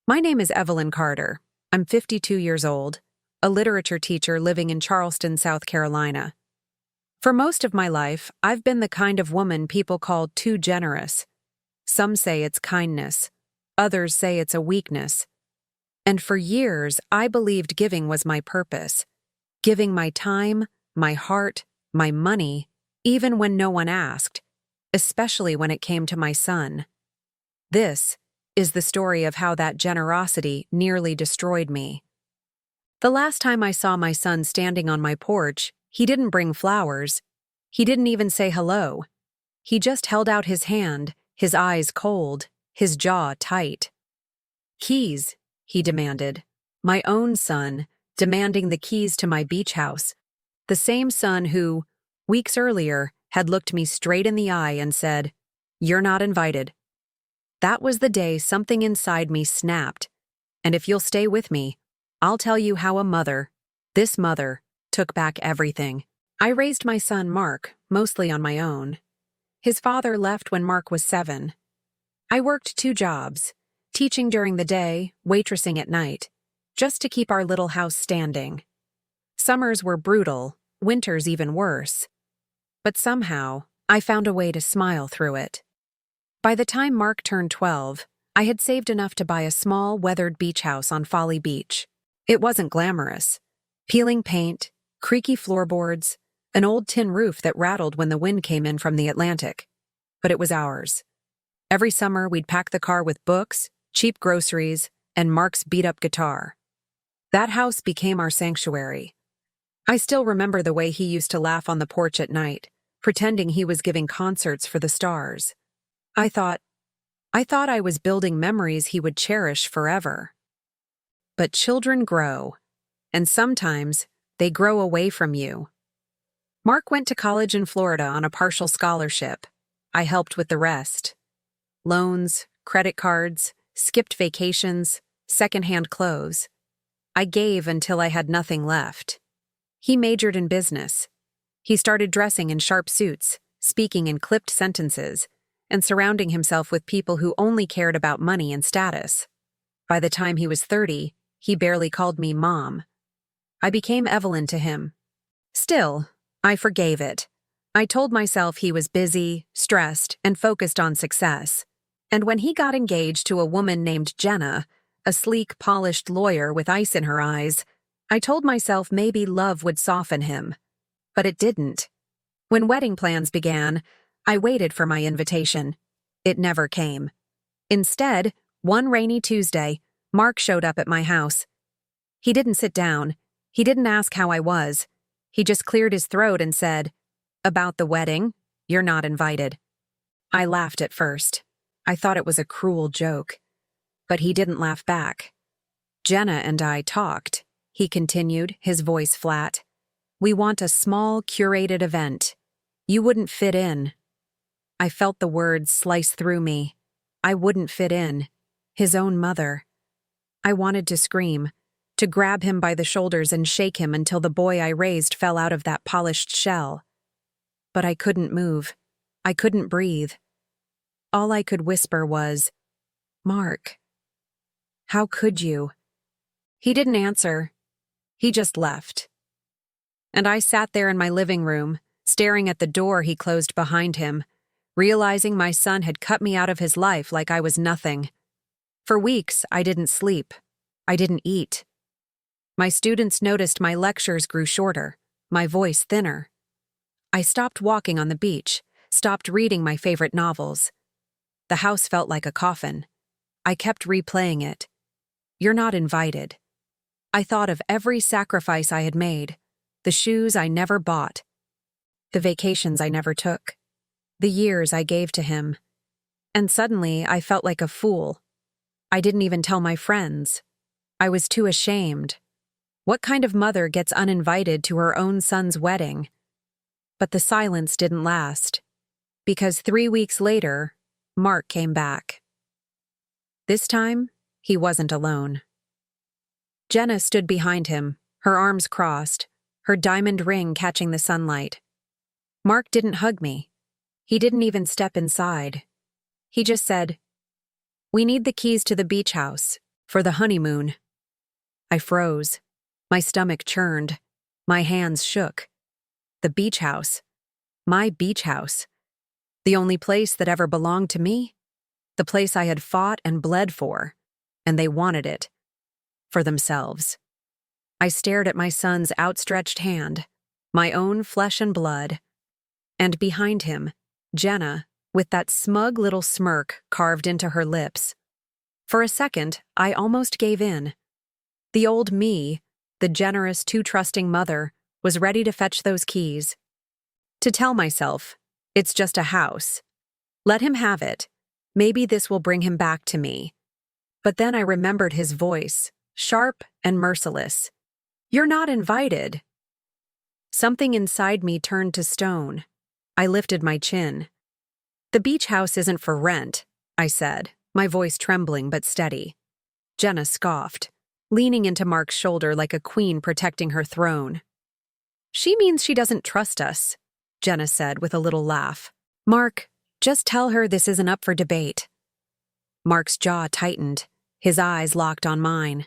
My name is Evelyn Carter. I'm 52 years old, a literature teacher living in Charleston, South Carolina. For most of my life, I've been the kind of woman people call too generous. Some say it's kindness. Others say it's a weakness. And for years, I believed giving was my purpose. Giving my time, my heart, my money, even when no one asked, especially when it came to my son. This is the story of how that generosity nearly destroyed me. The last time I saw my son standing on my porch, he didn't bring flowers. He didn't even say hello. He just held out his hand, his eyes cold, his jaw tight. "Keys," he demanded. My own son, demanding the keys to my beach house. The same son who, weeks earlier, had looked me straight in the eye and said, "You're not invited." That was the day something inside me snapped. And if you'll stay with me, I'll tell you how this mother, took back everything. I raised my son Mark, mostly on my own. His father left when Mark was 7. I worked 2 jobs, teaching during the day, waitressing at night, just to keep our little house standing. Summers were brutal, winters even worse. But somehow, I found a way to smile through it. By the time Mark turned 12, I had saved enough to buy a small, weathered beach house on Folly Beach. It wasn't glamorous. Peeling paint, creaky floorboards, an old tin roof that rattled when the wind came in from the Atlantic. But it was ours. Every summer, we'd pack the car with books, cheap groceries, and Mark's beat-up guitar. That house became our sanctuary. I still remember the way he used to laugh on the porch at night, pretending he was giving concerts for the stars. I thought I was building memories he would cherish forever. But children grow, and sometimes they grow away from you. Mark went to college in Florida on a partial scholarship. I helped with the rest. Loans, credit cards, skipped vacations, secondhand clothes. I gave until I had nothing left. He majored in business. He started dressing in sharp suits, speaking in clipped sentences, and surrounding himself with people who only cared about money and status. By the time he was 30, he barely called me Mom. I became Evelyn to him. Still, I forgave it. I told myself he was busy, stressed, and focused on success. And when he got engaged to a woman named Jenna, a sleek, polished lawyer with ice in her eyes, I told myself maybe love would soften him. But it didn't. When wedding plans began, I waited for my invitation. It never came. Instead, one rainy Tuesday, Mark showed up at my house. He didn't sit down. He didn't ask how I was. He just cleared his throat and said, "About the wedding, you're not invited." I laughed at first. I thought it was a cruel joke. But he didn't laugh back. "Jenna and I talked," he continued, his voice flat. "We want a small, curated event. You wouldn't fit in." I felt the words slice through me. I wouldn't fit in. His own mother. I wanted to scream, to grab him by the shoulders and shake him until the boy I raised fell out of that polished shell. But I couldn't move. I couldn't breathe. All I could whisper was, "Mark, how could you?" He didn't answer. He just left. And I sat there in my living room, staring at the door he closed behind him, realizing my son had cut me out of his life like I was nothing. For weeks, I didn't sleep. I didn't eat. My students noticed my lectures grew shorter, my voice thinner. I stopped walking on the beach, stopped reading my favorite novels. The house felt like a coffin. I kept replaying it. "You're not invited." I thought of every sacrifice I had made, the shoes I never bought, the vacations I never took, the years I gave to him. And suddenly, I felt like a fool. I didn't even tell my friends. I was too ashamed. What kind of mother gets uninvited to her own son's wedding? But the silence didn't last, because 3 weeks later, Mark came back. This time, he wasn't alone. Jenna stood behind him, her arms crossed, her diamond ring catching the sunlight. Mark didn't hug me. He didn't even step inside. He just said, "We need the keys to the beach house. For the honeymoon. I froze. My stomach churned. My hands shook. The beach house. My beach house. The only place that ever belonged to me. The place I had fought and bled for. And they wanted it. For themselves. I stared at my son's outstretched hand, my own flesh and blood. And behind him, Jenna, with that smug little smirk carved into her lips. For a second, I almost gave in. The old me, the generous, too trusting mother, was ready to fetch those keys. To tell myself, it's just a house. Let him have it. Maybe this will bring him back to me. But then I remembered his voice, sharp and merciless. You're not invited. Something inside me turned to stone. I lifted my chin. The beach house isn't for rent, I said, my voice trembling but steady. Jenna scoffed, leaning into Mark's shoulder like a queen protecting her throne. She means she doesn't trust us, Jenna said with a little laugh. Mark, just tell her this isn't up for debate. Mark's jaw tightened, his eyes locked on mine.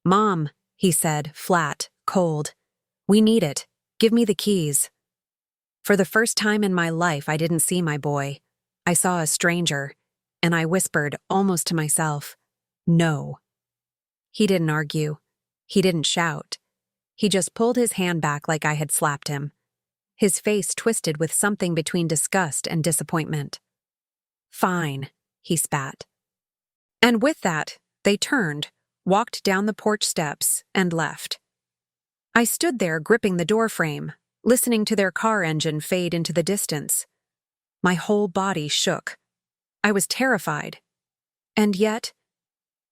Mom, he said, flat, cold. We need it. Give me the keys. For the first time in my life, I didn't see my boy. I saw a stranger, and I whispered, almost to myself, no. He didn't argue. He didn't shout. He just pulled his hand back like I had slapped him. His face twisted with something between disgust and disappointment. Fine, he spat. And with that, they turned, walked down the porch steps, and left. I stood there gripping the doorframe, listening to their car engine fade into the distance. My whole body shook. I was terrified. And yet,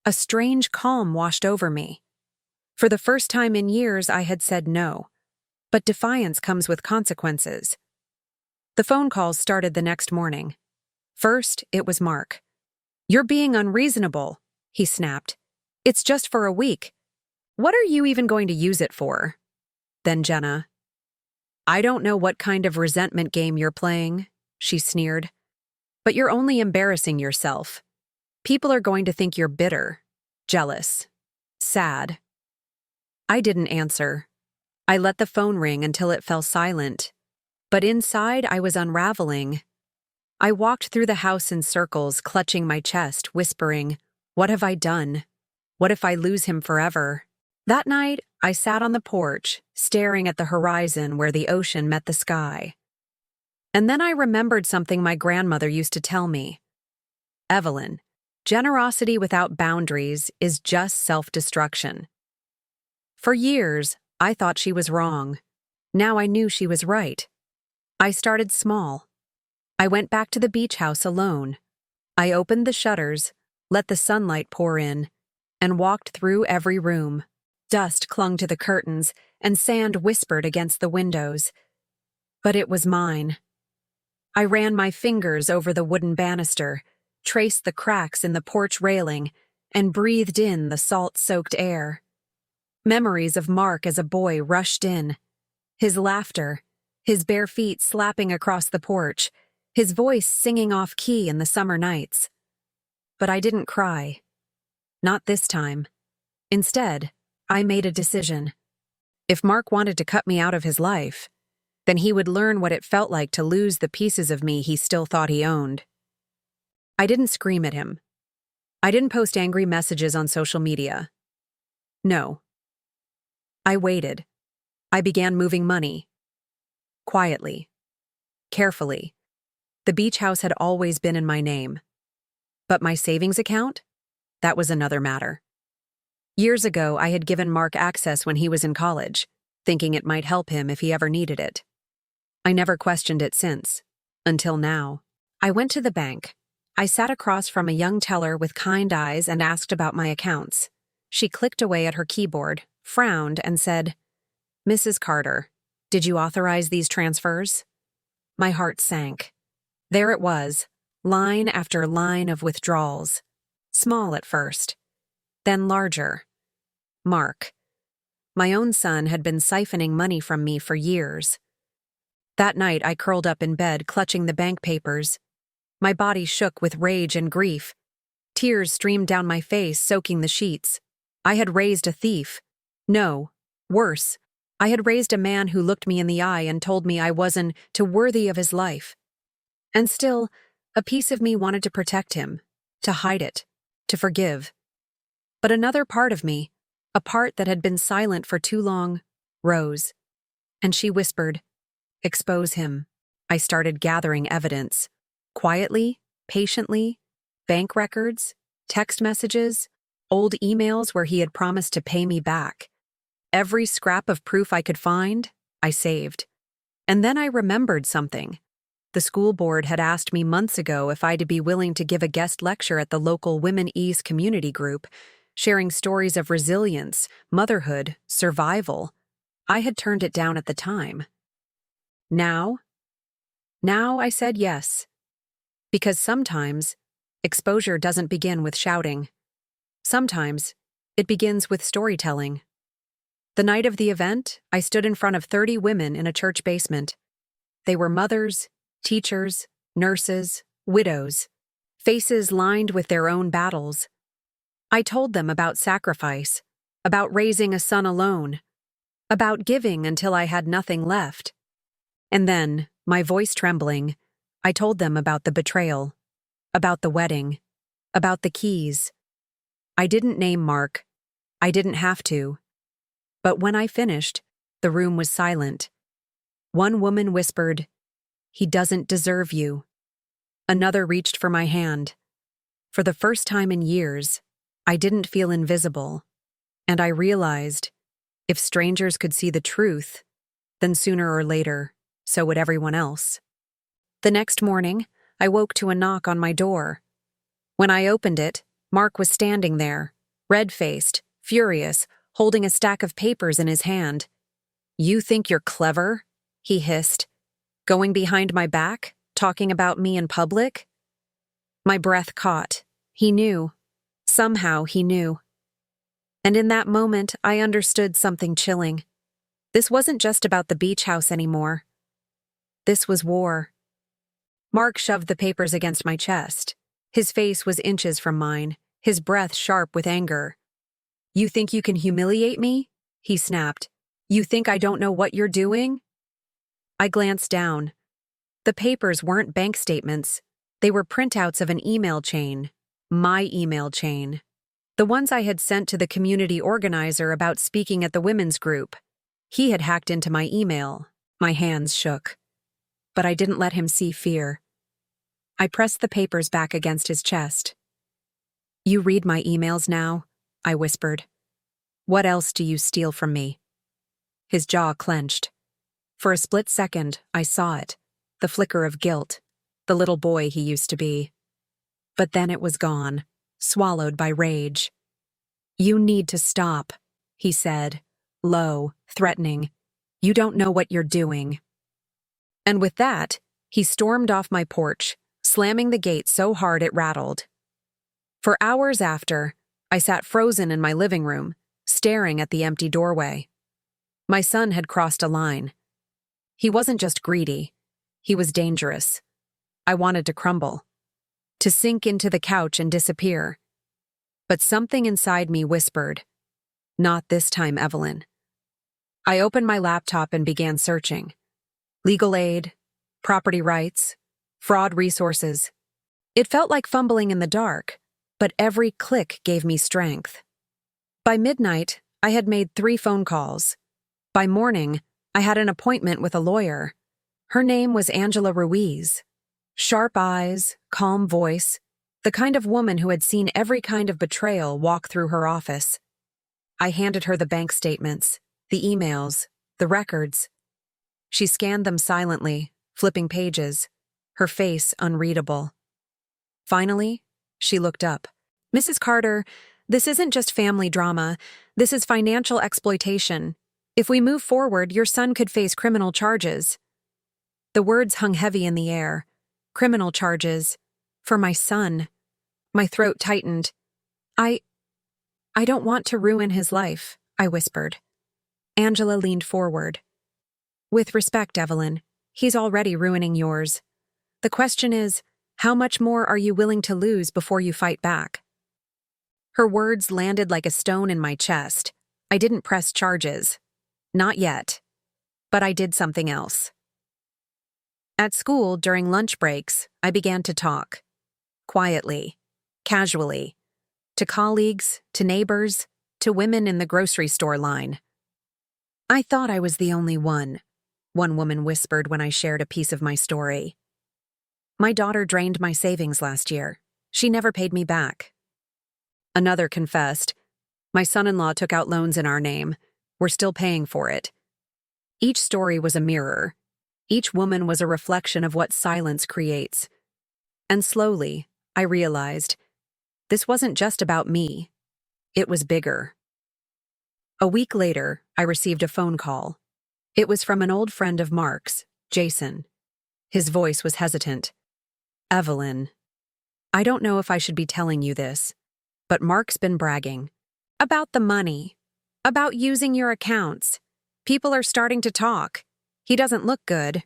a strange calm washed over me. For the first time in years, I had said no. But defiance comes with consequences. The phone calls started the next morning. First, it was Mark. You're being unreasonable, he snapped. It's just for a week. What are you even going to use it for? Then Jenna. I don't know what kind of resentment game you're playing, she sneered. But you're only embarrassing yourself. People are going to think you're bitter, jealous, sad. I didn't answer. I let the phone ring until it fell silent. But inside, I was unraveling. I walked through the house in circles, clutching my chest, whispering, what have I done? What if I lose him forever? That night, I sat on the porch, staring at the horizon where the ocean met the sky. And then I remembered something my grandmother used to tell me. Evelyn, generosity without boundaries is just self-destruction. For years, I thought she was wrong. Now I knew she was right. I started small. I went back to the beach house alone. I opened the shutters, let the sunlight pour in, and walked through every room. Dust clung to the curtains, and sand whispered against the windows. But it was mine. I ran my fingers over the wooden banister, traced the cracks in the porch railing, and breathed in the salt-soaked air. Memories of Mark as a boy rushed in. His laughter, his bare feet slapping across the porch, his voice singing off-key in the summer nights. But I didn't cry. Not this time. Instead, I made a decision. If Mark wanted to cut me out of his life, then he would learn what it felt like to lose the pieces of me he still thought he owned. I didn't scream at him. I didn't post angry messages on social media. No. I waited. I began moving money. Quietly. Carefully. The beach house had always been in my name. But my savings account? That was another matter. Years ago, I had given Mark access when he was in college, thinking it might help him if he ever needed it. I never questioned it since, until now. I went to the bank. I sat across from a young teller with kind eyes and asked about my accounts. She clicked away at her keyboard, frowned, and said, Mrs. Carter, did you authorize these transfers? My heart sank. There it was, line after line of withdrawals. Small at first, then larger. Mark. My own son had been siphoning money from me for years. That night I curled up in bed, clutching the bank papers. My body shook with rage and grief. Tears streamed down my face, soaking the sheets. I had raised a thief. No, worse. I had raised a man who looked me in the eye and told me I wasn't too worthy of his life. And still, a piece of me wanted to protect him, to hide it, to forgive. But another part of me, a part that had been silent for too long, rose. And she whispered, "Expose him." I started gathering evidence. Quietly, patiently, bank records, text messages, old emails where he had promised to pay me back. Every scrap of proof I could find, I saved. And then I remembered something. The school board had asked me months ago if I'd be willing to give a guest lecture at the local Women Ease community group, sharing stories of resilience, motherhood, survival. I had turned it down at the time. Now I said yes. Because sometimes, exposure doesn't begin with shouting. Sometimes, it begins with storytelling. The night of the event, I stood in front of 30 women in a church basement. They were mothers, teachers, nurses, widows, faces lined with their own battles. I told them about sacrifice, about raising a son alone, about giving until I had nothing left. And then, my voice trembling, I told them about the betrayal, about the wedding, about the keys. I didn't name Mark. I didn't have to. But when I finished, the room was silent. One woman whispered, "He doesn't deserve you." Another reached for my hand. For the first time in years, I didn't feel invisible. And I realized, if strangers could see the truth, then sooner or later, so would everyone else. The next morning, I woke to a knock on my door. When I opened it, Mark was standing there, red-faced, furious, holding a stack of papers in his hand. "You think you're clever?" he hissed. "Going behind my back, talking about me in public?" My breath caught. He knew. Somehow he knew. And in that moment, I understood something chilling. This wasn't just about the beach house anymore. This was war. Mark shoved the papers against my chest. His face was inches from mine, his breath sharp with anger. "You think you can humiliate me?" he snapped. "You think I don't know what you're doing?" I glanced down. The papers weren't bank statements. They were printouts of an email chain. My email chain. The ones I had sent to the community organizer about speaking at the women's group. He had hacked into my email. My hands shook. But I didn't let him see fear. I pressed the papers back against his chest. "You read my emails now?" I whispered. "What else do you steal from me?" His jaw clenched. For a split second, I saw it, the flicker of guilt, the little boy he used to be. But then it was gone, swallowed by rage. "You need to stop," he said, low, threatening. "You don't know what you're doing." And with that, he stormed off my porch, slamming the gate so hard it rattled. For hours after, I sat frozen in my living room, staring at the empty doorway. My son had crossed a line. He wasn't just greedy. He was dangerous. I wanted to crumble, to sink into the couch and disappear. But something inside me whispered, "Not this time, Evelyn." I opened my laptop and began searching. Legal aid, property rights, fraud resources. It felt like fumbling in the dark, but every click gave me strength. By midnight, I had made 3 phone calls. By morning, I had an appointment with a lawyer. Her name was Angela Ruiz. Sharp eyes, calm voice, the kind of woman who had seen every kind of betrayal walk through her office. I handed her the bank statements, the emails, the records. She scanned them silently, flipping pages, her face unreadable. Finally, she looked up. "Mrs. Carter, this isn't just family drama. This is financial exploitation. If we move forward, your son could face criminal charges." The words hung heavy in the air. Criminal charges. For my son. My throat tightened. I don't want to ruin his life," I whispered. Angela leaned forward. "With respect, Evelyn, he's already ruining yours. The question is, how much more are you willing to lose before you fight back?" Her words landed like a stone in my chest. I didn't press charges. Not yet. But I did something else. At school, during lunch breaks, I began to talk. Quietly. Casually. To colleagues, to neighbors, to women in the grocery store line. I thought I was the only one woman whispered when I shared a piece of my story. My daughter drained my savings last year. She never paid me back. Another confessed, my son-in-law took out loans in our name. We're still paying for it. Each story was a mirror. Each woman was a reflection of what silence creates. And slowly, I realized, this wasn't just about me. It was bigger. A week later, I received a phone call. It was from an old friend of Mark's, Jason. His voice was hesitant. Evelyn, I don't know if I should be telling you this, but Mark's been bragging. About the money. About using your accounts. People are starting to talk. He doesn't look good.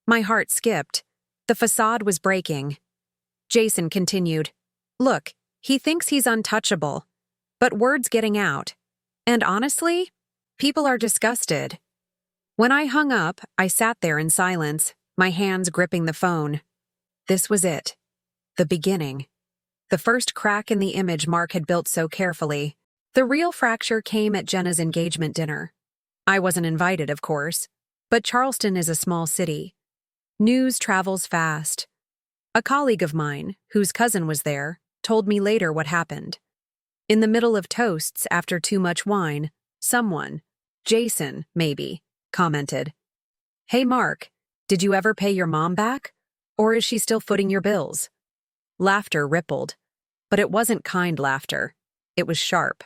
My heart skipped. The facade was breaking. Jason continued. Look, he thinks he's untouchable. But word's getting out. And honestly, people are disgusted. When I hung up, I sat there in silence, my hands gripping the phone. This was it. The beginning. The first crack in the image Mark had built so carefully. The real fracture came at Jenna's engagement dinner. I wasn't invited, of course, but Charleston is a small city. News travels fast. A colleague of mine, whose cousin was there, told me later what happened. In the middle of toasts after too much wine, someone, Jason, maybe, commented, Hey Mark, did you ever pay your mom back? Or is she still footing your bills? Laughter rippled, but it wasn't kind laughter. It was sharp,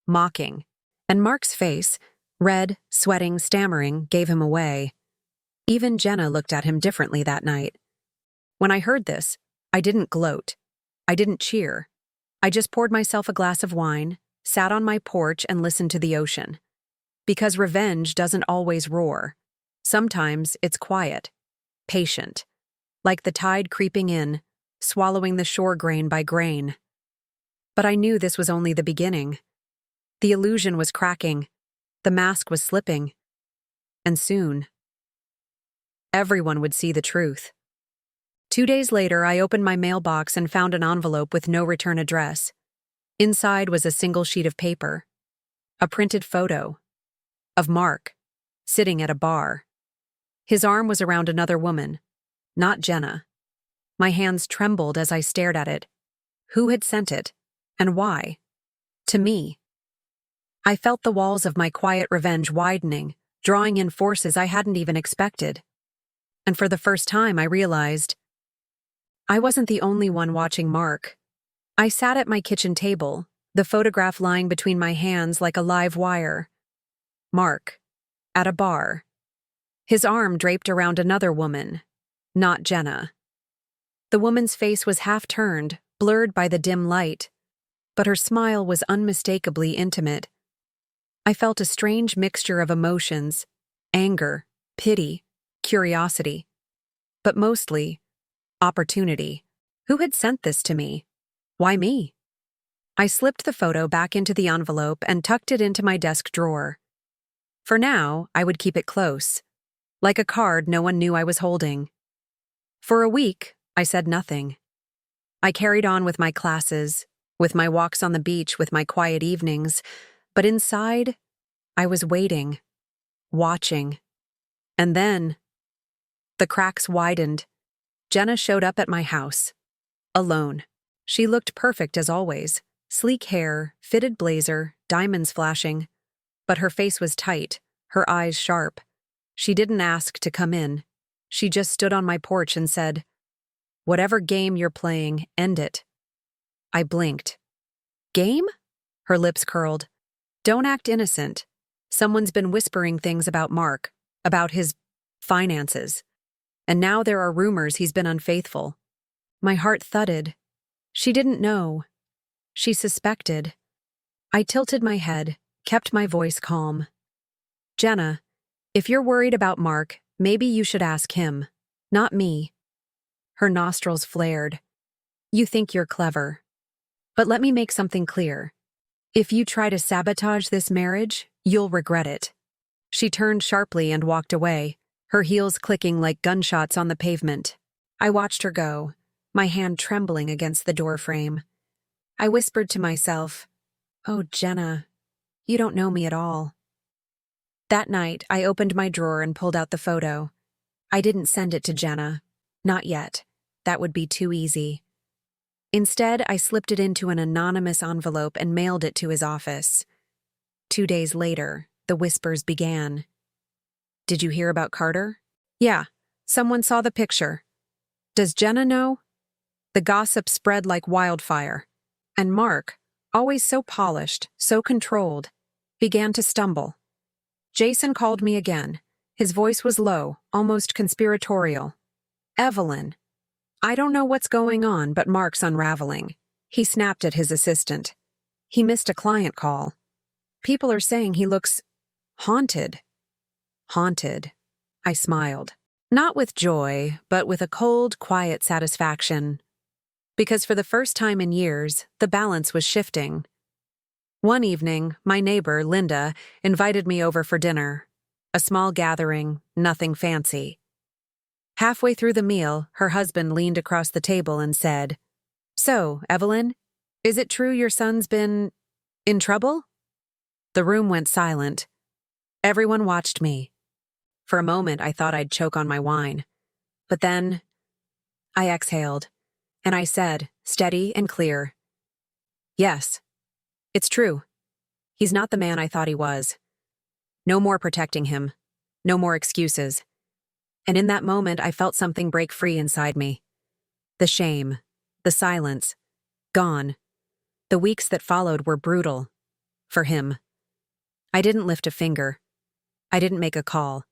mocking, and Mark's face, red, sweating, stammering, gave him away. Even Jenna looked at him differently that night. When I heard this, I didn't gloat. I didn't cheer. I just poured myself a glass of wine, sat on my porch, and listened to the ocean. Because revenge doesn't always roar. Sometimes it's quiet, patient, like the tide creeping in, swallowing the shore grain by grain. But I knew this was only the beginning. The illusion was cracking. The mask was slipping. And soon, everyone would see the truth. 2 days later, I opened my mailbox and found an envelope with no return address. Inside was a single sheet of paper. A printed photo. Of Mark, sitting at a bar. His arm was around another woman, not Jenna. My hands trembled as I stared at it. Who had sent it? And why? To me. I felt the walls of my quiet revenge widening, drawing in forces I hadn't even expected. And for the first time, I realized I wasn't the only one watching Mark. I sat at my kitchen table, the photograph lying between my hands like a live wire. Mark, at a bar. His arm draped around another woman, not Jenna. The woman's face was half-turned, blurred by the dim light, but her smile was unmistakably intimate. I felt a strange mixture of emotions, anger, pity, curiosity, but mostly, opportunity. Who had sent this to me? Why me? I slipped the photo back into the envelope and tucked it into my desk drawer. For now, I would keep it close, like a card no one knew I was holding. For a week, I said nothing. I carried on with my classes, with my walks on the beach, with my quiet evenings, but inside, I was waiting, watching. And then, the cracks widened. Jenna showed up at my house, alone. She looked perfect as always, sleek hair, fitted blazer, diamonds flashing. But her face was tight, her eyes sharp. She didn't ask to come in. She just stood on my porch and said, Whatever game you're playing, end it. I blinked. Game? Her lips curled. Don't act innocent. Someone's been whispering things about Mark, about his finances. And now there are rumors he's been unfaithful. My heart thudded. She didn't know. She suspected. I tilted my head, kept my voice calm. Jenna, if you're worried about Mark, maybe you should ask him, not me. Her nostrils flared. You think you're clever. But let me make something clear. If you try to sabotage this marriage, you'll regret it. She turned sharply and walked away, her heels clicking like gunshots on the pavement. I watched her go, my hand trembling against the doorframe. I whispered to myself, "Oh, Jenna, you don't know me at all." That night, I opened my drawer and pulled out the photo. I didn't send it to Jenna. Not yet. That would be too easy. Instead, I slipped it into an anonymous envelope and mailed it to his office. 2 days later, the whispers began. "Did you hear about Carter?" "Yeah, someone saw the picture." "Does Jenna know?" The gossip spread like wildfire. And Mark, always so polished, so controlled, began to stumble. Jason called me again. His voice was low, almost conspiratorial. "Evelyn, I don't know what's going on, but Mark's unraveling." He snapped at his assistant. "He missed a client call. People are saying he looks haunted." Haunted. I smiled. Not with joy, but with a cold, quiet satisfaction. Because for the first time in years, the balance was shifting. One evening, my neighbor, Linda, invited me over for dinner. A small gathering, nothing fancy. Halfway through the meal, her husband leaned across the table and said, "So, Evelyn, is it true your son's been in trouble?" The room went silent. Everyone watched me. For a moment, I thought I'd choke on my wine. But then, I exhaled, and I said, steady and clear, "Yes, it's true. He's not the man I thought he was. No more protecting him. No more excuses." And in that moment, I felt something break free inside me. The shame, the silence, gone. The weeks that followed were brutal. For him. I didn't lift a finger. I didn't make a call.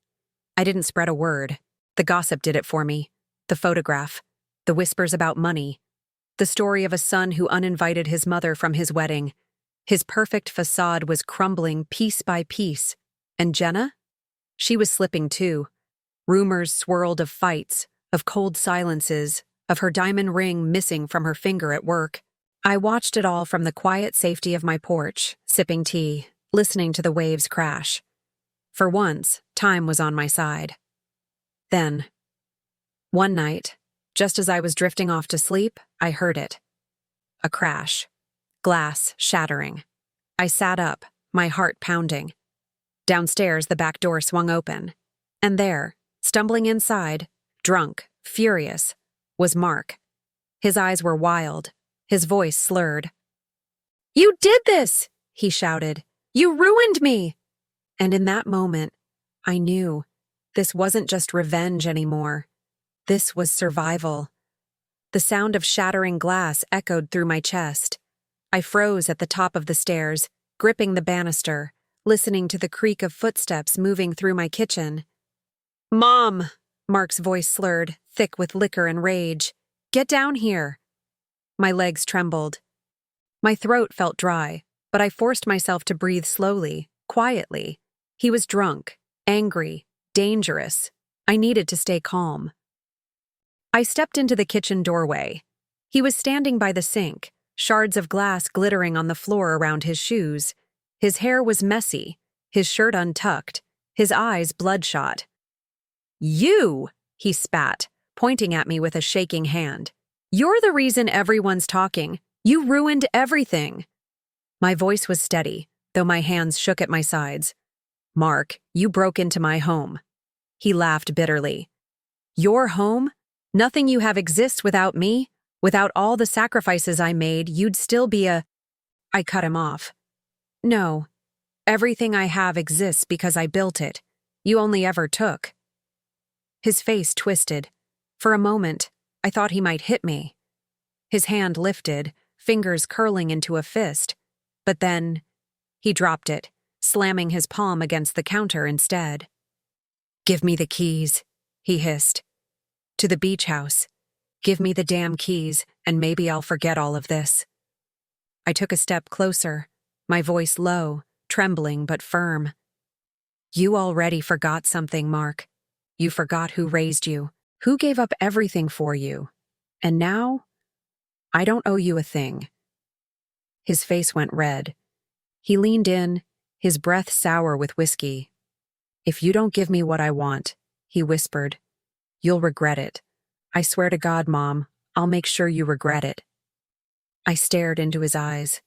I didn't spread a word. The gossip did it for me. The photograph. The whispers about money. The story of a son who uninvited his mother from his wedding. His perfect facade was crumbling piece by piece. And Jenna? She was slipping too. Rumors swirled of fights, of cold silences, of her diamond ring missing from her finger at work. I watched it all from the quiet safety of my porch, sipping tea, listening to the waves crash. For once, time was on my side. Then, one night, just as I was drifting off to sleep, I heard it. A crash. Glass shattering. I sat up, my heart pounding. Downstairs, the back door swung open. And there, stumbling inside, drunk, furious, was Mark. His eyes were wild, his voice slurred. "You did this!" he shouted. "You ruined me!" And in that moment, I knew this wasn't just revenge anymore. This was survival. The sound of shattering glass echoed through my chest. I froze at the top of the stairs, gripping the banister, listening to the creak of footsteps moving through my kitchen. "Mom!" Mark's voice slurred, thick with liquor and rage. "Get down here!" My legs trembled. My throat felt dry, but I forced myself to breathe slowly, quietly. He was drunk, angry, dangerous. I needed to stay calm. I stepped into the kitchen doorway. He was standing by the sink, shards of glass glittering on the floor around his shoes. His hair was messy, his shirt untucked, his eyes bloodshot. "You!" he spat, pointing at me with a shaking hand. "You're the reason everyone's talking. You ruined everything." My voice was steady, though my hands shook at my sides. "Mark, you broke into my home." He laughed bitterly. "Your home? Nothing you have exists without me? Without all the sacrifices I made, you'd still be a—" I cut him off. "No. Everything I have exists because I built it. You only ever took." His face twisted. For a moment, I thought he might hit me. His hand lifted, fingers curling into a fist. But then, he dropped it, slamming his palm against the counter instead. "Give me the keys," he hissed. "To the beach house. Give me the damn keys, and maybe I'll forget all of this." I took a step closer, my voice low, trembling but firm. "You already forgot something, Mark. You forgot who raised you, who gave up everything for you. And now, I don't owe you a thing. His face went red. He leaned in, his breath sour with whiskey. "If you don't give me what I want," he whispered, "you'll regret it. I swear to God, Mom, I'll make sure you regret it." I stared into his eyes,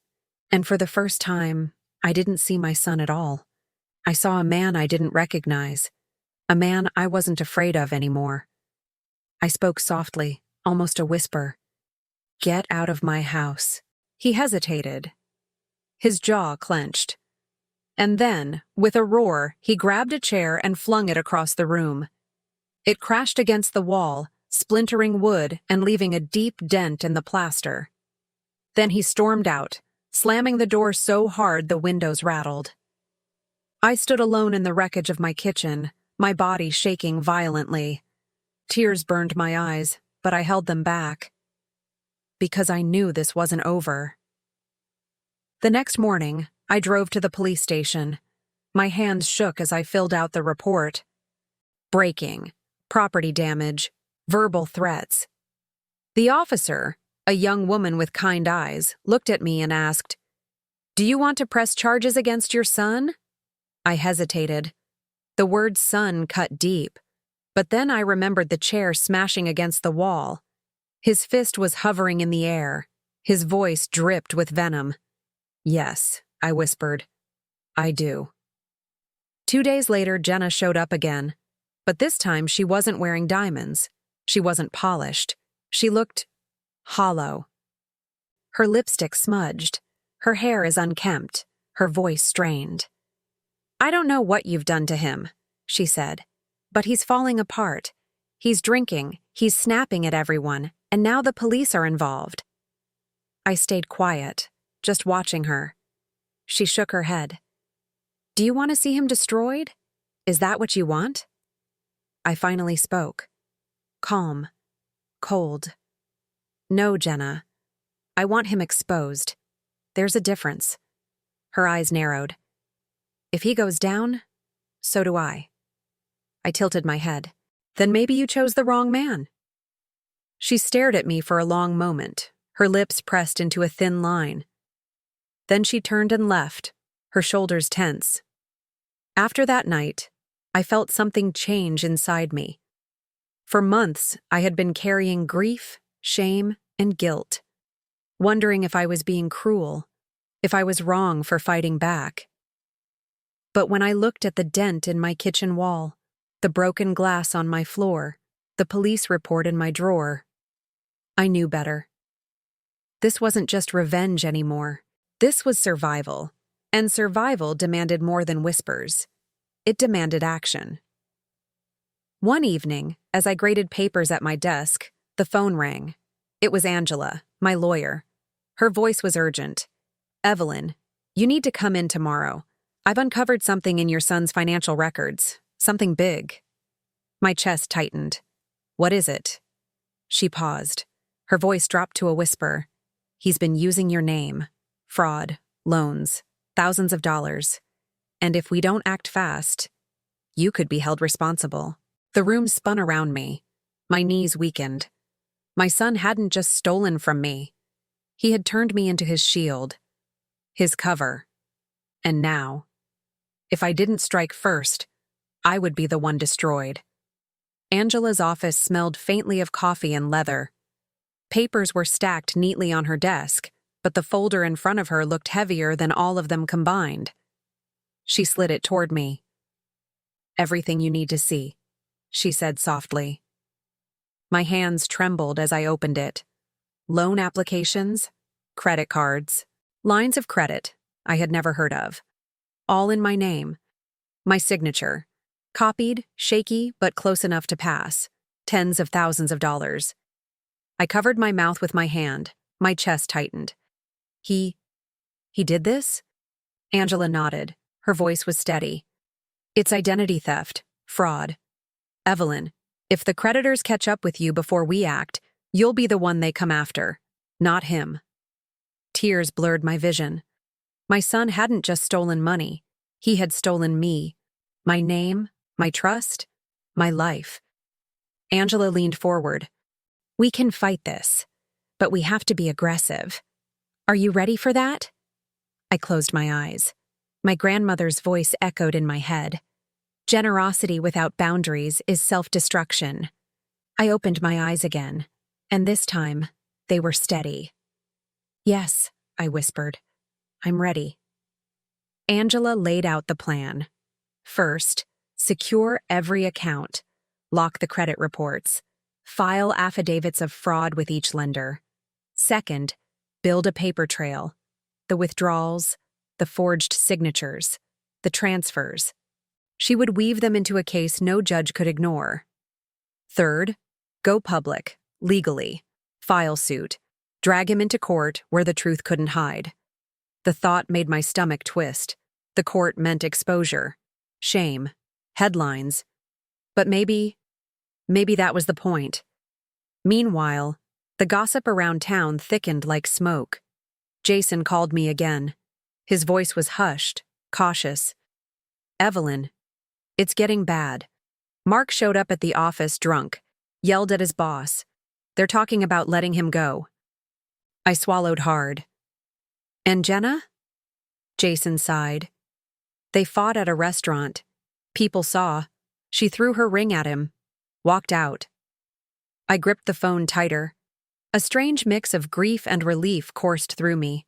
and for the first time, I didn't see my son at all. I saw a man I didn't recognize, a man I wasn't afraid of anymore. I spoke softly, almost a whisper. "Get out of my house." He hesitated. His jaw clenched. And then, with a roar, he grabbed a chair and flung it across the room. It crashed against the wall, splintering wood and leaving a deep dent in the plaster. Then he stormed out, slamming the door so hard the windows rattled. I stood alone in the wreckage of my kitchen, my body shaking violently. Tears burned my eyes, but I held them back. Because I knew this wasn't over. The next morning, I drove to the police station. My hands shook as I filled out the report. Breaking, property damage, verbal threats. The officer, a young woman with kind eyes, looked at me and asked, "Do you want to press charges against your son?" I hesitated. The word son cut deep, but then I remembered the chair smashing against the wall. His fist was hovering in the air. His voice dripped with venom. "Yes," I whispered. "I do." 2 days later, Jenna showed up again, but this time she wasn't wearing diamonds. She wasn't polished. She looked hollow. Her lipstick smudged. Her hair is unkempt. Her voice strained. "I don't know what you've done to him," she said, "but he's falling apart. He's drinking, he's snapping at everyone, and now the police are involved." I stayed quiet, just watching her. She shook her head. "Do you want to see him destroyed? Is that what you want?" I finally spoke. Calm. Cold. "No, Jenna. I want him exposed. There's a difference." Her eyes narrowed. "If he goes down, so do I." I tilted my head. "Then maybe you chose the wrong man." She stared at me for a long moment, her lips pressed into a thin line. Then she turned and left, her shoulders tense. After that night, I felt something change inside me. For months, I had been carrying grief, shame, and guilt, wondering if I was being cruel, if I was wrong for fighting back. But when I looked at the dent in my kitchen wall, the broken glass on my floor, the police report in my drawer, I knew better. This wasn't just revenge anymore. This was survival, and survival demanded more than whispers. It demanded action. One evening, as I graded papers at my desk, the phone rang. It was Angela, my lawyer. Her voice was urgent. "Evelyn, you need to come in tomorrow. I've uncovered something in your son's financial records. Something big." My chest tightened. "What is it?" She paused. Her voice dropped to a whisper. "He's been using your name. Fraud, loans, thousands of dollars. And if we don't act fast, you could be held responsible." The room spun around me. My knees weakened. My son hadn't just stolen from me. He had turned me into his shield, his cover. And now, if I didn't strike first, I would be the one destroyed. Angela's office smelled faintly of coffee and leather. Papers were stacked neatly on her desk, but the folder in front of her looked heavier than all of them combined. She slid it toward me. "Everything you need to see," she said softly. My hands trembled as I opened it. Loan applications, credit cards, lines of credit I had never heard of. All in my name. My signature. Copied, shaky, but close enough to pass. Tens of thousands of dollars. I covered my mouth with my hand. My chest tightened. He did this?" Angela nodded. Her voice was steady. "It's identity theft, fraud. Evelyn, if the creditors catch up with you before we act, you'll be the one they come after, not him." Tears blurred my vision. My son hadn't just stolen money. He had stolen me. My name, my trust, my life. Angela leaned forward. "We can fight this, but we have to be aggressive. Are you ready for that? I closed my eyes. My grandmother's voice echoed in my head. Generosity without boundaries is self-destruction. I opened my eyes again, and this time, they were steady. Yes, I whispered. I'm ready. Angela laid out the plan. First, secure every account, lock the credit reports, file affidavits of fraud with each lender. Second, build a paper trail, the withdrawals, the forged signatures, the transfers. She would weave them into a case no judge could ignore. Third, go public, legally, file suit, drag him into court where the truth couldn't hide. The thought made my stomach twist. The court meant exposure, shame, headlines. But maybe that was the point. Meanwhile, the gossip around town thickened like smoke. Jason called me again. His voice was hushed, cautious. Evelyn, it's getting bad. Mark showed up at the office drunk, yelled at his boss. They're talking about letting him go. I swallowed hard. And Jenna? Jason sighed. They fought at a restaurant. People saw. She threw her ring at him. Walked out. I gripped the phone tighter. A strange mix of grief and relief coursed through me.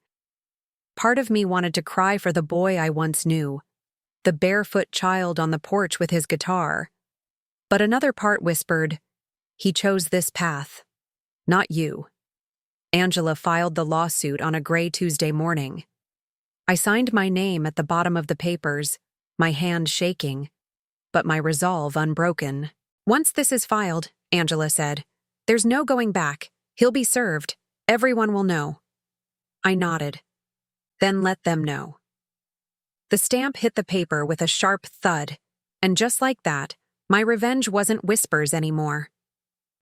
Part of me wanted to cry for the boy I once knew, the barefoot child on the porch with his guitar. But another part whispered, he chose this path, not you. Angela filed the lawsuit on a gray Tuesday morning. I signed my name at the bottom of the papers, my hand shaking, but my resolve unbroken. Once this is filed, Angela said, there's no going back. He'll be served. Everyone will know. I nodded. Then let them know. The stamp hit the paper with a sharp thud, and just like that, my revenge wasn't whispers anymore.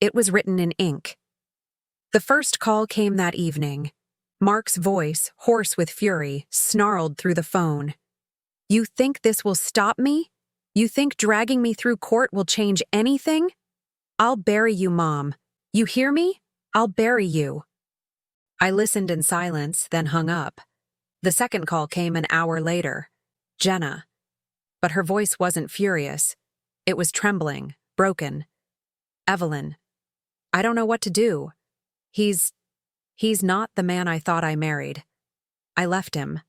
It was written in ink. The first call came that evening. Mark's voice, hoarse with fury, snarled through the phone. You think this will stop me? You think dragging me through court will change anything? I'll bury you, Mom. You hear me? I'll bury you. I listened in silence, then hung up. The second call came an hour later. Jenna. But her voice wasn't furious. It was trembling, broken. Evelyn. I don't know what to do. He's not the man I thought I married. I left him.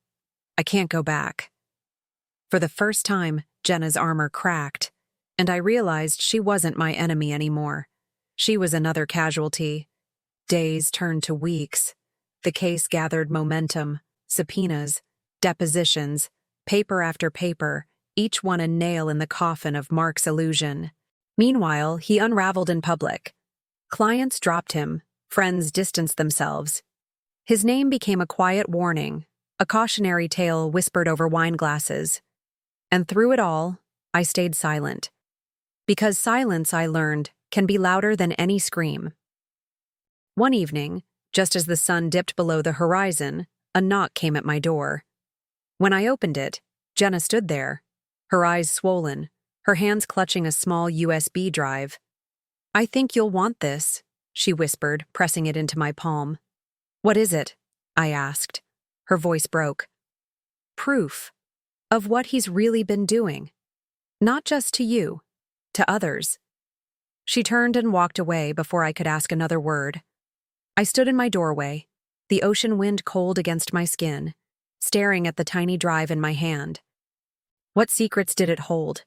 I can't go back. For the first time, Jenna's armor cracked, and I realized she wasn't my enemy anymore. She was another casualty. Days turned to weeks. The case gathered momentum, subpoenas, depositions, paper after paper, each one a nail in the coffin of Mark's illusion. Meanwhile, he unraveled in public. Clients dropped him, friends distanced themselves. His name became a quiet warning, a cautionary tale whispered over wine glasses. And through it all, I stayed silent. Because silence, I learned, can be louder than any scream. One evening, just as the sun dipped below the horizon, a knock came at my door. When I opened it, Jenna stood there, her eyes swollen, her hands clutching a small USB drive. I think you'll want this, she whispered, pressing it into my palm. What is it? I asked. Her voice broke. Proof of what he's really been doing. Not just to you, to others. She turned and walked away before I could ask another word. I stood in my doorway, the ocean wind cold against my skin, staring at the tiny drive in my hand. What secrets did it hold?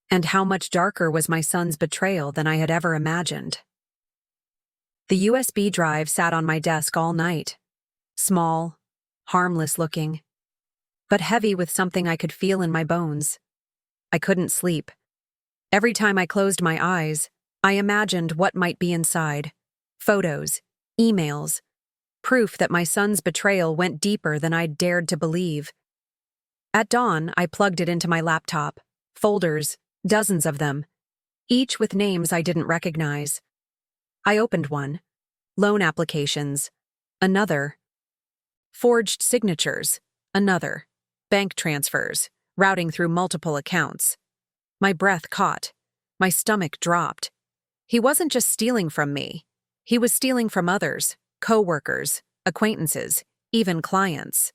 And how much darker was my son's betrayal than I had ever imagined? The USB drive sat on my desk all night. Small, harmless looking, but heavy with something I could feel in my bones. I couldn't sleep. Every time I closed my eyes, I imagined what might be inside. Photos, emails, proof that my son's betrayal went deeper than I'd dared to believe. At dawn, I plugged it into my laptop. Folders, dozens of them, each with names I didn't recognize. I opened one. Loan applications. Another. Forged signatures. Another. Bank transfers, routing through multiple accounts. My breath caught. My stomach dropped. He wasn't just stealing from me. He was stealing from others, co-workers, acquaintances, even clients.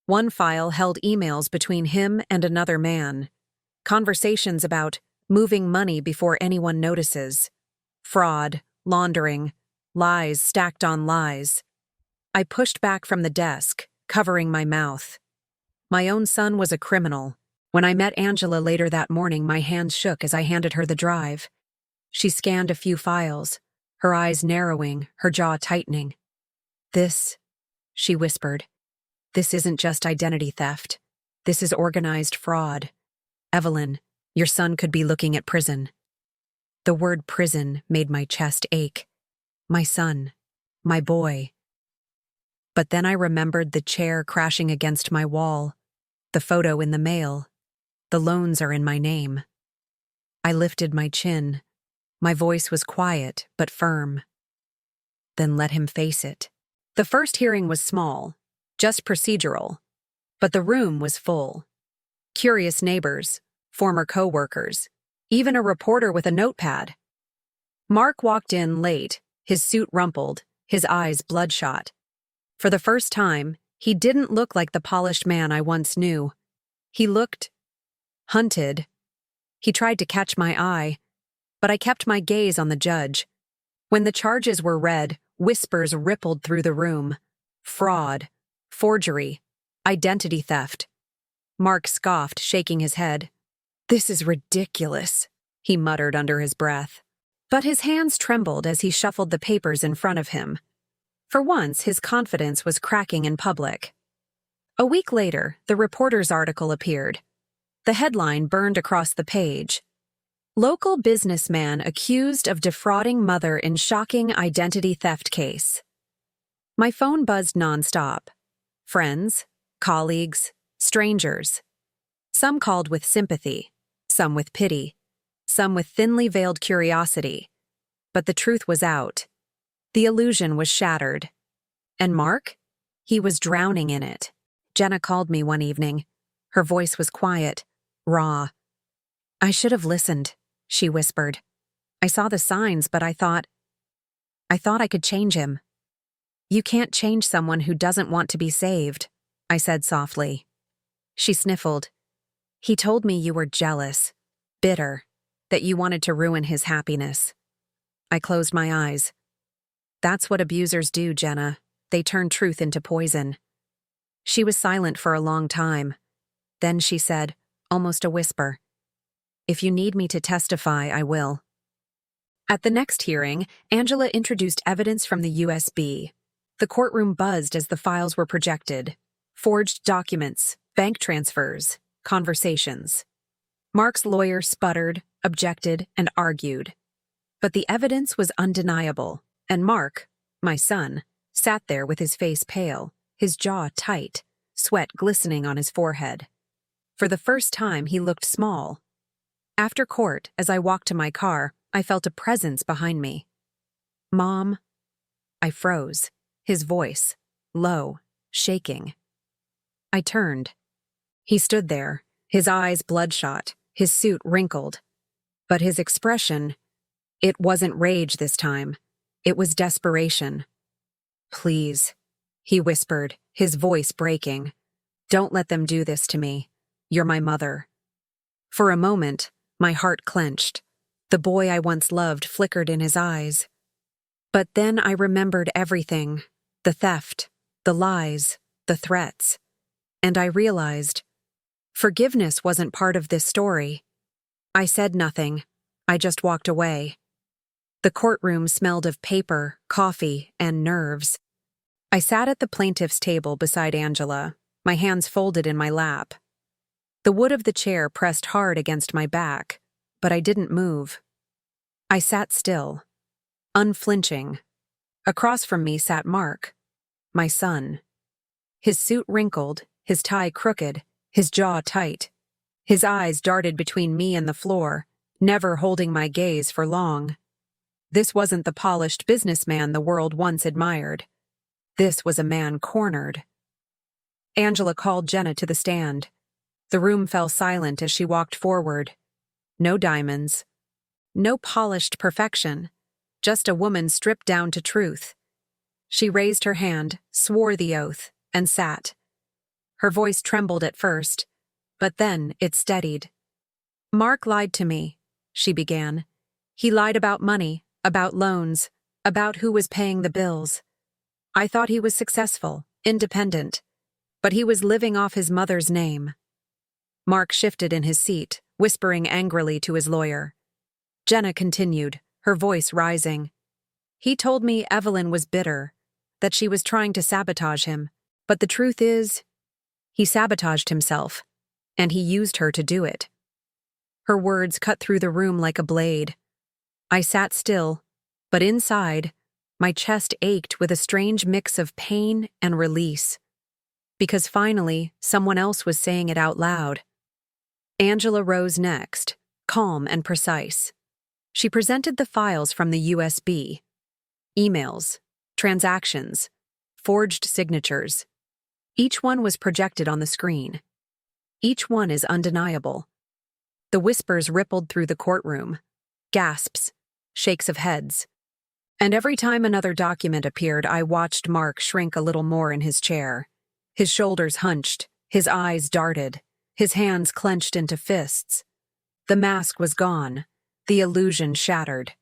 One file held emails between him and another man, conversations about moving money before anyone notices, fraud, laundering, lies stacked on lies. I pushed back from the desk, covering my mouth. My own son was a criminal. When I met Angela later that morning, my hands shook as I handed her the drive. She scanned a few files, her eyes narrowing, her jaw tightening. "This," she whispered, "this isn't just identity theft. This is organized fraud. Evelyn, your son could be looking at prison." The word prison made my chest ache. My son. My boy. But then I remembered the chair crashing against my wall, the photo in the mail. The loans are in my name. I lifted my chin. My voice was quiet but firm. Then let him face it. The first hearing was small, just procedural, but the room was full. Curious neighbors, former co-workers, even a reporter with a notepad. Mark walked in late, his suit rumpled, his eyes bloodshot. For the first time, he didn't look like the polished man I once knew. He looked hunted. He tried to catch my eye, but I kept my gaze on the judge. When the charges were read, whispers rippled through the room. Fraud, forgery, identity theft. Mark scoffed, shaking his head. "This is ridiculous," he muttered under his breath. But his hands trembled as he shuffled the papers in front of him. For once, his confidence was cracking in public. A week later, the reporter's article appeared. The headline burned across the page. "Local businessman accused of defrauding mother in shocking identity theft case." My phone buzzed nonstop. Friends, colleagues, strangers. Some called with sympathy, some with pity, some with thinly veiled curiosity. But the truth was out. The illusion was shattered. And Mark? He was drowning in it. Jenna called me one evening. Her voice was quiet, raw. "I should have listened," she whispered. "I saw the signs, but I thought I could change him." "You can't change someone who doesn't want to be saved," I said softly. She sniffled. "He told me you were jealous, bitter, that you wanted to ruin his happiness." I closed my eyes. "That's what abusers do, Jenna. They turn truth into poison." She was silent for a long time. Then she said, almost a whisper, "If you need me to testify, I will." At the next hearing, Angela introduced evidence from the USB. The courtroom buzzed as the files were projected. Forged documents, bank transfers, conversations. Mark's lawyer sputtered, objected, and argued. But the evidence was undeniable, and Mark, my son, sat there with his face pale, his jaw tight, sweat glistening on his forehead. For the first time, he looked small. After court, as I walked to my car, I felt a presence behind me. "Mom." I froze, his voice, low, shaking. I turned. He stood there, his eyes bloodshot, his suit wrinkled. But his expression, it wasn't rage this time. It was desperation. "Please," he whispered, his voice breaking. "Don't let them do this to me. You're my mother." For a moment, my heart clenched. The boy I once loved flickered in his eyes. But then I remembered everything. The theft, the lies, the threats. And I realized forgiveness wasn't part of this story. I said nothing. I just walked away. The courtroom smelled of paper, coffee, and nerves. I sat at the plaintiff's table beside Angela, my hands folded in my lap. The wood of the chair pressed hard against my back, but I didn't move. I sat still, unflinching. Across from me sat Mark, my son. His suit wrinkled, his tie crooked, his jaw tight. His eyes darted between me and the floor, never holding my gaze for long. This wasn't the polished businessman the world once admired. This was a man cornered. Angela called Jenna to the stand. The room fell silent as she walked forward. No diamonds. No polished perfection. Just a woman stripped down to truth. She raised her hand, swore the oath, and sat. Her voice trembled at first, but then it steadied. "Mark lied to me," she began. "He lied about money, about loans, about who was paying the bills. I thought he was successful, independent, but he was living off his mother's name." Mark shifted in his seat, whispering angrily to his lawyer. Jenna continued, her voice rising. "He told me Evelyn was bitter, that she was trying to sabotage him, but the truth is, he sabotaged himself, and he used her to do it." Her words cut through the room like a blade. I sat still, but inside, my chest ached with a strange mix of pain and release. Because finally, someone else was saying it out loud. Angela rose next, calm and precise. She presented the files from the USB. Emails, transactions, forged signatures. Each one was projected on the screen. Each one is undeniable. The whispers rippled through the courtroom. Gasps, shakes of heads. And every time another document appeared, I watched Mark shrink a little more in his chair. His shoulders hunched, his eyes darted, his hands clenched into fists. The mask was gone, the illusion shattered.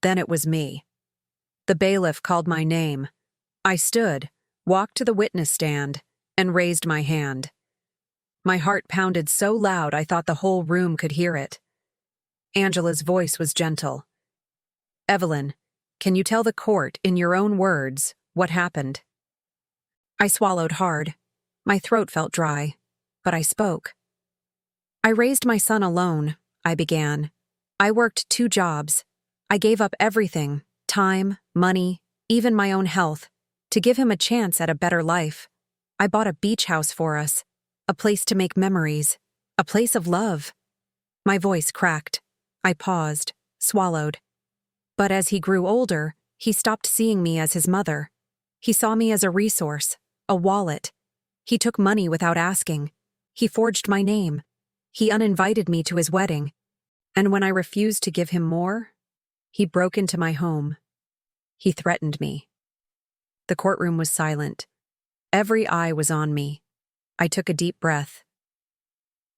Then it was me. The bailiff called my name. I stood, walked to the witness stand, and raised my hand. My heart pounded so loud I thought the whole room could hear it. Angela's voice was gentle. "Evelyn, can you tell the court, in your own words, what happened?" I swallowed hard. My throat felt dry, but I spoke. "I raised my son alone," I began. "I worked 2 jobs. I gave up everything, time, money, even my own health, to give him a chance at a better life. I bought a beach house for us, a place to make memories, a place of love." My voice cracked. I paused, swallowed. But as he grew older, he stopped seeing me as his mother. He saw me as a resource, a wallet. He took money without asking. He forged my name. He uninvited me to his wedding. And when I refused to give him more, he broke into my home. He threatened me. The courtroom was silent. Every eye was on me. I took a deep breath.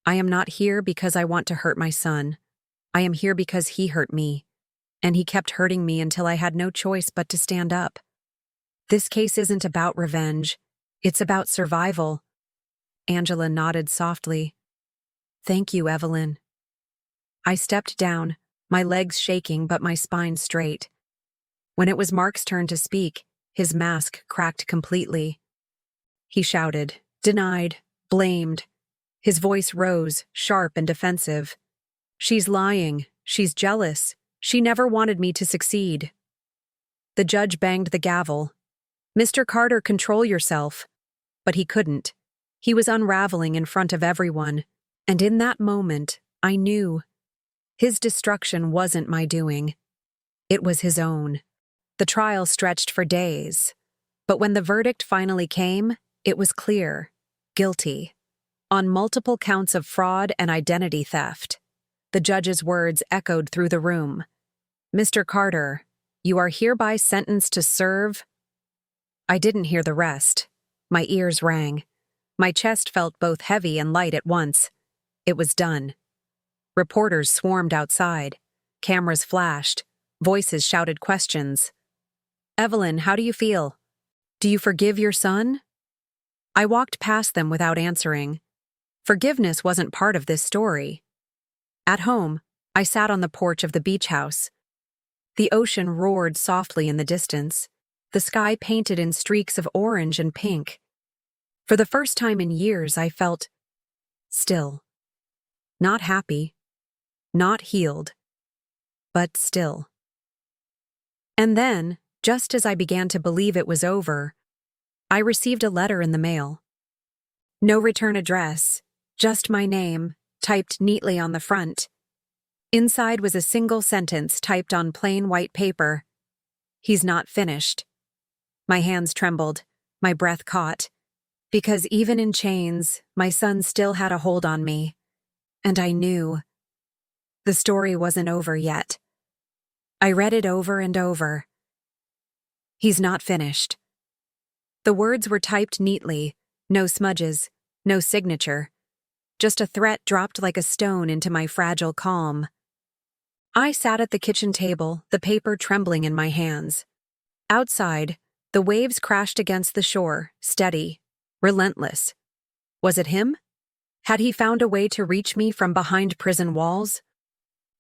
"I am not here because I want to hurt my son. I am here because he hurt me. And he kept hurting me until I had no choice but to stand up. This case isn't about revenge. It's about survival." Angela nodded softly. "Thank you, Evelyn." I stepped down, my legs shaking but my spine straight. When it was Mark's turn to speak, his mask cracked completely. He shouted, denied, blamed. His voice rose, sharp and defensive. "She's lying. She's jealous. She never wanted me to succeed." The judge banged the gavel. "Mr. Carter, control yourself." But he couldn't. He was unraveling in front of everyone. And in that moment, I knew. His destruction wasn't my doing. It was his own. The trial stretched for days. But when the verdict finally came, it was clear. Guilty. On multiple counts of fraud and identity theft. The judge's words echoed through the room. "Mr. Carter, you are hereby sentenced to serve—" I didn't hear the rest. My ears rang. My chest felt both heavy and light at once. It was done. Reporters swarmed outside. Cameras flashed. Voices shouted questions. "Evelyn, how do you feel? Do you forgive your son?" I walked past them without answering. Forgiveness wasn't part of this story. At home, I sat on the porch of the beach house. The ocean roared softly in the distance, the sky painted in streaks of orange and pink. For the first time in years, I felt still. Not happy, not healed, but still. And then, just as I began to believe it was over, I received a letter in the mail. No return address, just my name, typed neatly on the front. Inside was a single sentence typed on plain white paper. "He's not finished." My hands trembled, my breath caught. Because even in chains, my son still had a hold on me. And I knew. The story wasn't over yet. I read it over and over. "He's not finished." The words were typed neatly, no smudges, no signature. Just a threat dropped like a stone into my fragile calm. I sat at the kitchen table, the paper trembling in my hands. Outside, the waves crashed against the shore, steady, relentless. Was it him? Had he found a way to reach me from behind prison walls?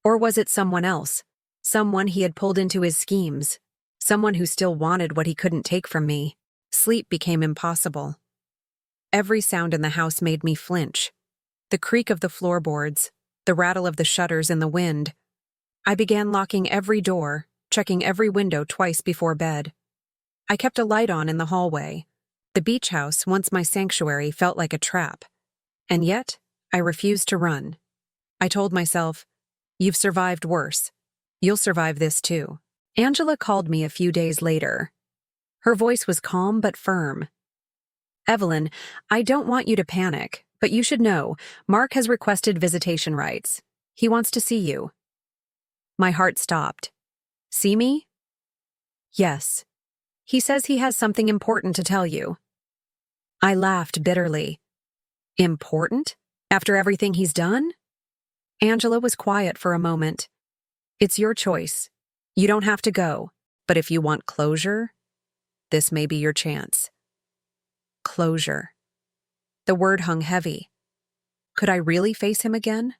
Or was it someone else? Someone he had pulled into his schemes. Someone who still wanted what he couldn't take from me. Sleep became impossible. Every sound in the house made me flinch. The creak of the floorboards, the rattle of the shutters in the wind. I began locking every door, checking every window twice before bed. I kept a light on in the hallway. The beach house, once my sanctuary, felt like a trap. And yet, I refused to run. I told myself, "You've survived worse. You'll survive this too." Angela called me a few days later. Her voice was calm but firm. "Evelyn, I don't want you to panic, but you should know, Mark has requested visitation rights. He wants to see you." My heart stopped. "See me?" "Yes. He says he has something important to tell you." I laughed bitterly. "Important? After everything he's done?" Angela was quiet for a moment. "It's your choice. You don't have to go, but if you want closure, this may be your chance." Closure. The word hung heavy. Could I really face him again?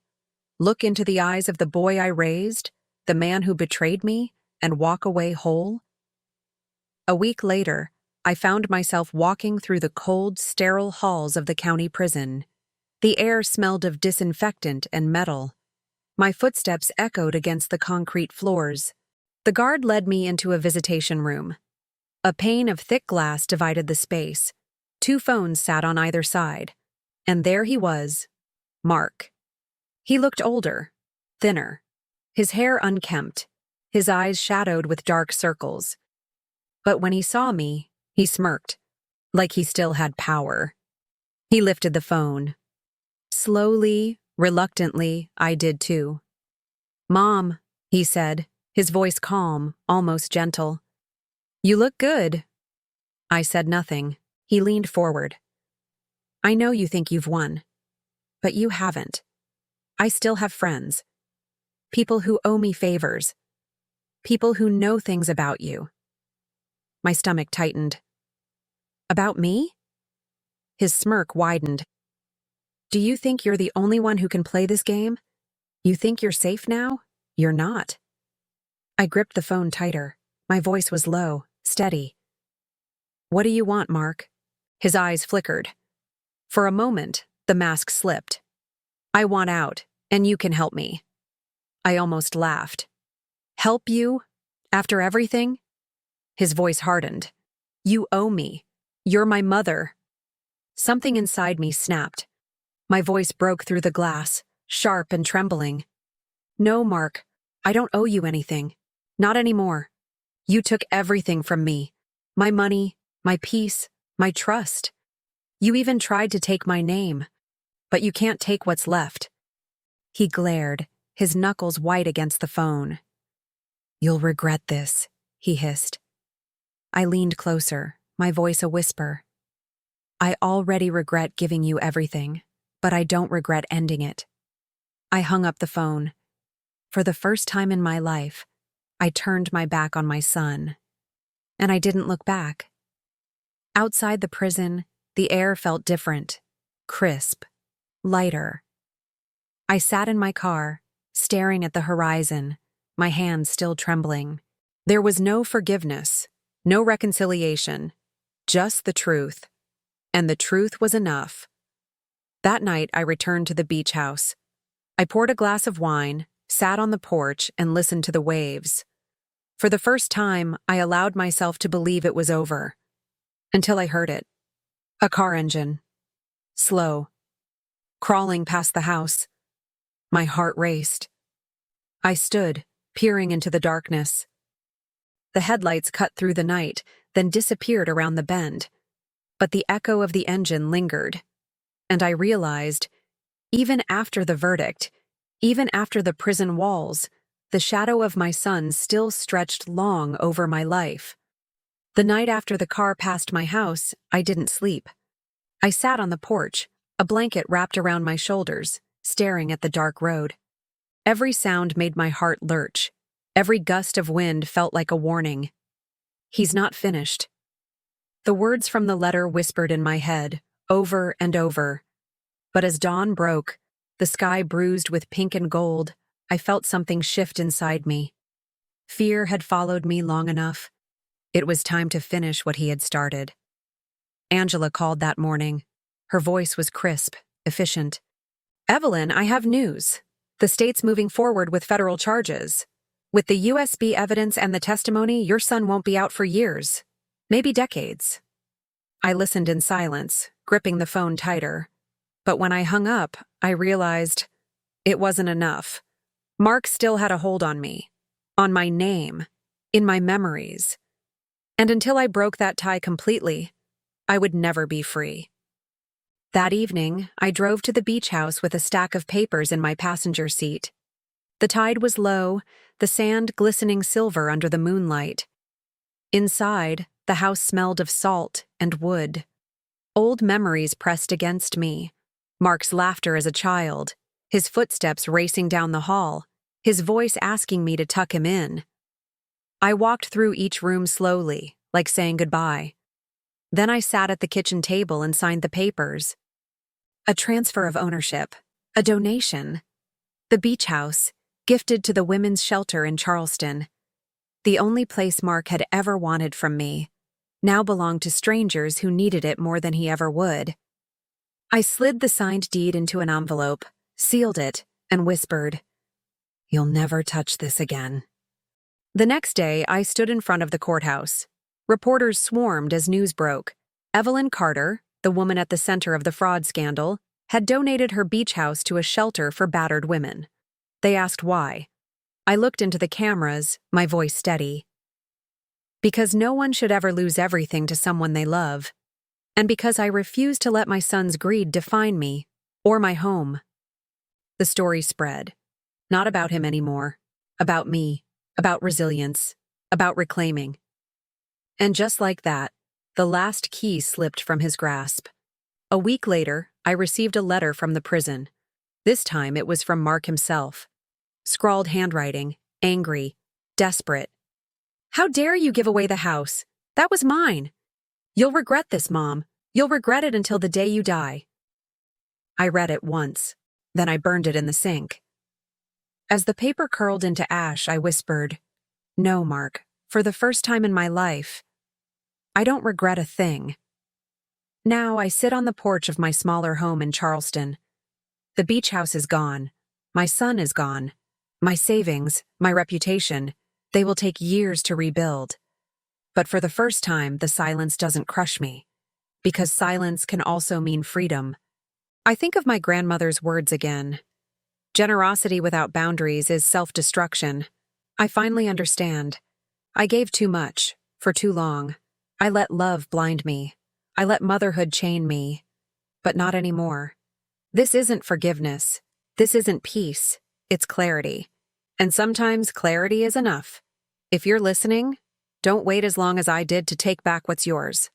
Look into the eyes of the boy I raised, the man who betrayed me, and walk away whole? A week later, I found myself walking through the cold, sterile halls of the county prison. The air smelled of disinfectant and metal. My footsteps echoed against the concrete floors. The guard led me into a visitation room. A pane of thick glass divided the space. 2 phones sat on either side. And there he was, Mark. He looked older, thinner, his hair unkempt, his eyes shadowed with dark circles. But when he saw me, he smirked, like he still had power. He lifted the phone. Slowly, reluctantly, I did too. "Mom," he said, his voice calm, almost gentle. "You look good." I said nothing. He leaned forward. "I know you think you've won, but you haven't. I still have friends. People who owe me favors. People who know things about you." My stomach tightened. "About me?" His smirk widened. "Do you think you're the only one who can play this game? You think you're safe now? You're not." I gripped the phone tighter. My voice was low, steady. "What do you want, Mark?" His eyes flickered. For a moment, the mask slipped. "I want out, and you can help me." I almost laughed. "Help you? After everything?" His voice hardened. "You owe me. You're my mother." Something inside me snapped. My voice broke through the glass, sharp and trembling. "No, Mark, I don't owe you anything. Not anymore. You took everything from me. My money, my peace, my trust. You even tried to take my name. But you can't take what's left." He glared, his knuckles white against the phone. "You'll regret this," he hissed. I leaned closer, my voice a whisper. "I already regret giving you everything, but I don't regret ending it." I hung up the phone. For the first time in my life, I turned my back on my son. And I didn't look back. Outside the prison, the air felt different, crisp, lighter. I sat in my car, staring at the horizon, my hands still trembling. There was no forgiveness, no reconciliation, just the truth. And the truth was enough. That night, I returned to the beach house. I poured a glass of wine, sat on the porch, and listened to the waves. For the first time, I allowed myself to believe it was over. Until I heard it. A car engine. Slow. Crawling past the house. My heart raced. I stood, peering into the darkness. The headlights cut through the night, then disappeared around the bend. But the echo of the engine lingered. And I realized, even after the verdict, even after the prison walls, the shadow of my son still stretched long over my life. The night after the car passed my house, I didn't sleep. I sat on the porch, a blanket wrapped around my shoulders, staring at the dark road. Every sound made my heart lurch. Every gust of wind felt like a warning. He's not finished. The words from the letter whispered in my head, over and over. But as dawn broke, the sky bruised with pink and gold, I felt something shift inside me. Fear had followed me long enough. It was time to finish what he had started. Angela called that morning. Her voice was crisp, efficient. "Evelyn, I have news. The state's moving forward with federal charges. With the USB evidence and the testimony, your son won't be out for years, maybe decades." I listened in silence, gripping the phone tighter. But when I hung up, I realized it wasn't enough. Mark still had a hold on me, on my name, in my memories. And until I broke that tie completely, I would never be free. That evening, I drove to the beach house with a stack of papers in my passenger seat. The tide was low, the sand glistening silver under the moonlight. Inside, the house smelled of salt and wood. Old memories pressed against me. Mark's laughter as a child, his footsteps racing down the hall, his voice asking me to tuck him in. I walked through each room slowly, like saying goodbye. Then I sat at the kitchen table and signed the papers. A transfer of ownership, a donation. The beach house, gifted to the women's shelter in Charleston. The only place Mark had ever wanted from me, now belonged to strangers who needed it more than he ever would. I slid the signed deed into an envelope, sealed it, and whispered, "You'll never touch this again." The next day, I stood in front of the courthouse. Reporters swarmed as news broke. Evelyn Carter, the woman at the center of the fraud scandal, had donated her beach house to a shelter for battered women. They asked why. I looked into the cameras, my voice steady. Because no one should ever lose everything to someone they love. And because I refuse to let my son's greed define me, or my home. The story spread. Not about him anymore. About me. About resilience. About reclaiming. And just like that, the last key slipped from his grasp. A week later, I received a letter from the prison. This time it was from Mark himself. Scrawled handwriting, angry, desperate. "How dare you give away the house? That was mine. You'll regret this, Mom. You'll regret it until the day you die." I read it once, then I burned it in the sink. As the paper curled into ash, I whispered, "No, Mark, for the first time in my life, I don't regret a thing." Now I sit on the porch of my smaller home in Charleston. The beach house is gone. My son is gone. My savings, my reputation, they will take years to rebuild. But for the first time, the silence doesn't crush me. Because silence can also mean freedom. I think of my grandmother's words again. Generosity without boundaries is self-destruction. I finally understand. I gave too much, for too long. I let love blind me. I let motherhood chain me. But not anymore. This isn't forgiveness. This isn't peace. It's clarity. And sometimes clarity is enough. If you're listening, don't wait as long as I did to take back what's yours.